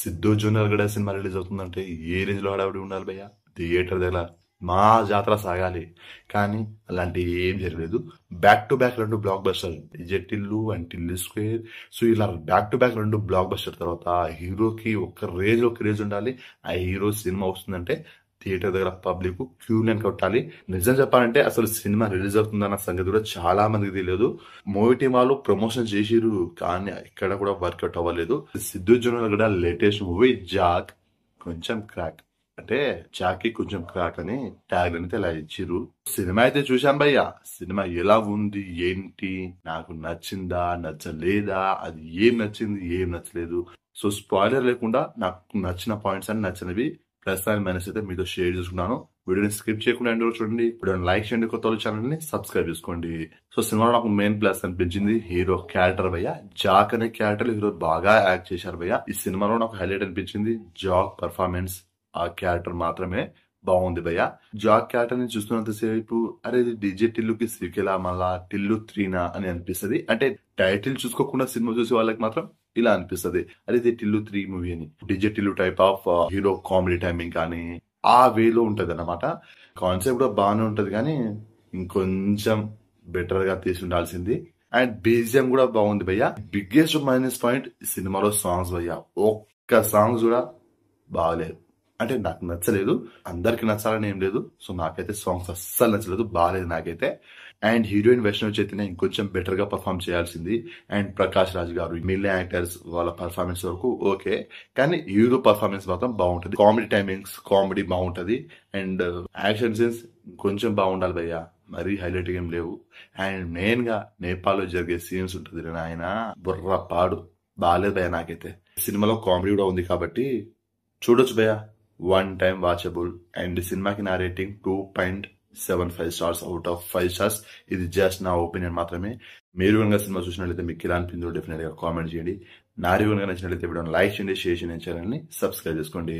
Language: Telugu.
సిద్ధు జూనియర్ గడ సినిమా రిలీజ్ అవుతుందంటే ఏ రేంజ్ లో హడావిడి ఉండాలి భయ్య. థియేటర్ దగ్గర మా జాతర సాగాలి. కానీ అలాంటి ఏం జరగలేదు. Back to back 2 blockbuster, Tillu and Tillu square. So ఇలా back to back 2 blockbuster తర్వాత హీరోకి ఒక రేంజ్ ఉండాలి. ఆ హీరో సినిమా వస్తుందంటే థియేటర్ దగ్గర పబ్లిక్ క్యూ లైన్ కొట్టాలి. నిజం చెప్పాలంటే అసలు సినిమా రిలీజ్ అవుతుందన్న సంగతి కూడా చాలా మందికి తెలియదు. మూవీ టీం వాళ్ళు ప్రమోషన్ చేసిరు కానీ ఇక్కడ కూడా వర్కౌట్ అవ్వలేదు. సిద్ధు జూనియర్ కూడా లేటెస్ట్ మూవీ జాక్ కొంచెం క్రాక్, అంటే జాకి కొంచెం క్రాక్ అని ట్యాగ్ అయితే ఇలా ఇచ్చిర్రు. సినిమా అయితే చూశాను భయ్య. సినిమా ఎలా ఉంది ఏంటి, నాకు నచ్చిందా నచ్చలేదా, అది ఏం నచ్చింది ఏం నచ్చలేదు. సో స్పాయిలర్ లేకుండా నాకు నచ్చిన పాయింట్స్ అని నచ్చినవి ప్లస్ అండ్ మైనస్ అయితే మీతో షేర్ చేసుకున్నాను. వీడియోని స్కిప్ చేయకుండా ఎండ్ వరకు చూడండి. వీడియోని లైక్ చేయండి, కొత్త ఛానల్ ని సబ్స్క్రైబ్ చేసుకోండి. సో సినిమాలో నాకు మెయిన్ ప్లస్ అనిపించింది హీరో క్యారెక్టర్ భయ్య. జాక్ అనే క్యారెక్టర్ హీరో బాగా యాక్ట్ చేశారు భయ్య. ఈ సినిమాలో నాకు హైలైట్ అనిపించింది జాక్ పర్ఫార్మెన్స్. ఆ క్యారెక్టర్ మాత్రమే బాగుంది భయ్య. జాక్ క్యారెక్టర్ ని చూస్తున్నంతసేపు అరే ఇది డీజే టిల్లుకి సీకెలా మళ్ళా టిల్లు 3 అని అనిపిస్తుంది. అంటే టైటిల్ చూసుకోకుండా సినిమా చూసే వాళ్ళకి మాత్రం ఇలా అనిపిస్తుంది, అరే ఇది టిల్లు 3 మూవీ అని. DJ Tillu type of hero comedy timing కానీ ఆ వేలో ఉంటది అన్నమాట. కాన్సెప్ట్ కూడా బాగానే ఉంటది కానీ ఇంకొంచెం బెటర్ గా తీసి ఉండాల్సింది. అండ్ బీజిఎం కూడా బాగుంది భయ్య. బిగ్గెస్ట్ మైనస్ పాయింట్ సినిమాలో సాంగ్స్ భయ్య. ఒక్క సాంగ్స్ కూడా బాగలేదు. అంటే నాకు నచ్చలేదు, అందరికి నచ్చాలని ఏం లేదు. సో నాకైతే సాంగ్స్ అస్సలు నచ్చలేదు, బాగాలేదు నాకైతే. అండ్ హీరోయిన్ వైష్ణవి చైతన్య ఇంకొంచెం బెటర్ గా పర్ఫామ్ చేయాల్సింది. అండ్ ప్రకాష్ రాజ్ గారు మిగిలిన యాక్టర్స్ వాళ్ళ పర్ఫార్మెన్స్ వరకు ఓకే, కానీ హీరో పర్ఫార్మెన్స్ మాత్రం బాగుంటది. కామెడీ టైమింగ్స్ కామెడీ బాగుంటది. అండ్ యాక్షన్ సీన్స్ కొంచెం బాగుండాలి భయ్య, మరీ హైలైట్ ఏం లేవు. అండ్ మెయిన్ గా నేపాల్ లో జరిగే సీన్స్ ఉంటుంది ఆయన బుర్ర పాడు, బాగాలేదు భయ్య నాకైతే. సినిమాలో కామెడీ కూడా ఉంది కాబట్టి చూడొచ్చు భయ్య, 1 టైం వాచబుల్. అండ్ సినిమాకి నా rating 2.75 stars out of 5 stars. ఇది జస్ట్ నా ఒపీనియన్ మాత్రమే. మీరు కనుక సినిమా చూసినట్లయితే మీకు ఎలా అనిపిందో డెఫినెట్ గా కామెంట్ చేయండి. నా రివ్యూ కనుక నచ్చినట్లయితే వీడియోని లైక్ చేయండి, షేర్ చేయండి, ఛానల్ ని సబ్స్క్రైబ్ చేసుకోండి.